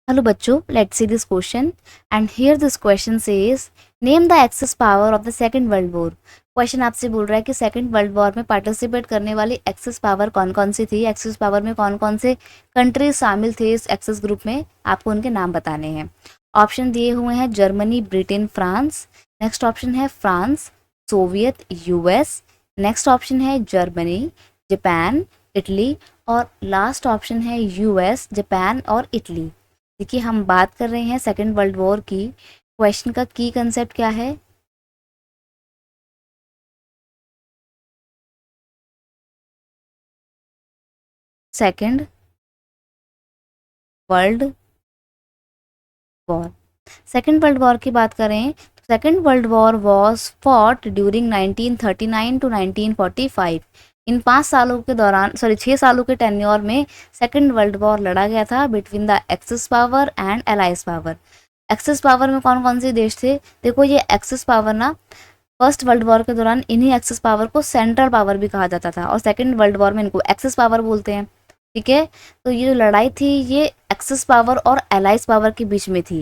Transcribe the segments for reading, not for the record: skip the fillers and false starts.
Hello बच्चों, let's see this question and here this question says name the Axis power of the Second World War। Question आपसे बोल रहा है कि second world war में participate करने वाली एक्सिस पावर कौन कौन सी थी, एक्सिस पावर में कौन कौन से कंट्रीज शामिल थे इस एक्सिस ग्रुप में, आपको उनके नाम बताने हैं। ऑप्शन दिए हुए हैं Germany, Britain, France. Next option है France, Soviet, US. Next option है जर्मनी, जापान, इटली और लास्ट ऑप्शन है यूएस, जापान और इटली। देखिए हम बात कर रहे हैं सेकेंड वर्ल्ड वॉर की। क्वेश्चन का की कंसेप्ट क्या है? Second world war. Second world war की बात करें तो second world war was fought during 1939 to 1945। इन 5 सालों के दौरान 6 सालों के टेन्योर में सेकेंड वर्ल्ड वॉर लड़ा गया था between the axis power and allies power. Axis power में कौन कौन से देश थे? देखो ये एक्सिस पावर ना फर्स्ट वर्ल्ड वॉर के दौरान इन्हीं एक्सिस पावर को सेंट्रल पावर भी कहा जाता था और सेकेंड वर्ल्ड वॉर में इनको एक्सिस पावर बोलते हैं। ठीक है, तो ये जो लड़ाई थी ये एक्सिस पावर और एलाइज पावर के बीच में थी।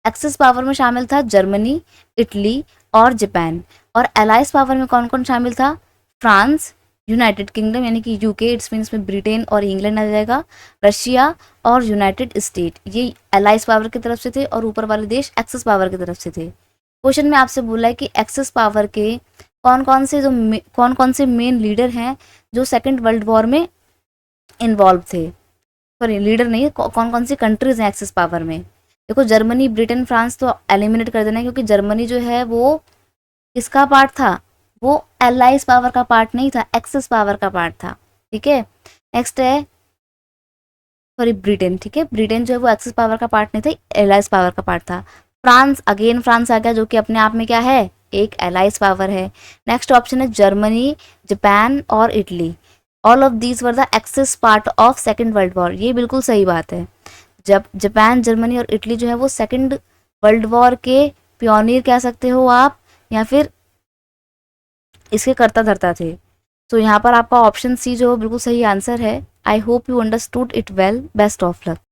एक्सिस पावर में शामिल था जर्मनी, इटली और जापान। और एलाइज पावर में कौन कौन शामिल था? फ्रांस, यूनाइटेड किंगडम यानी कि यूके, इट्स मीन्स में ब्रिटेन और इंग्लैंड आ जाएगा, रशिया और यूनाइटेड स्टेट। ये एलाइज पावर की तरफ से थे और ऊपर वाले देश एक्सिस पावर की तरफ से थे। क्वेश्चन में आपसे बोला है कि एक्सिस पावर के कौन कौन से मेन लीडर हैं जो सेकेंड वर्ल्ड वॉर में इन्वॉल्व थे। सॉरी, लीडर नहीं, कौन कौन सी कंट्रीज हैं एक्सिस पावर में। देखो जर्मनी, ब्रिटेन, फ्रांस तो एलिमिनेट कर देना है क्योंकि जर्मनी जो है वो किसका पार्ट था? वो एलाइज पावर का पार्ट नहीं था, एक्सिस पावर का पार्ट था। ठीक है, नेक्स्ट है सॉरी ब्रिटेन। ठीक है, ब्रिटेन जो है वो एक्सिस पावर का पार्ट नहीं था, एलाइज पावर का पार्ट था। फ्रांस, अगेन फ्रांस आ गया जो कि अपने आप में क्या है? एक एलाइज पावर है। नेक्स्ट ऑप्शन है जर्मनी, जापान और Italy. All of these were the axis part of second world war. ये बिल्कुल सही बात है। जब जापान, जर्मनी और इटली जो है वो सेकेंड वर्ल्ड वॉर के पियोनियर कह सकते हो आप, या फिर इसके करता धरता थे। तो यहाँ पर आपका ऑप्शन सी जो बिल्कुल सही आंसर है। I hope you understood it well. Best of luck.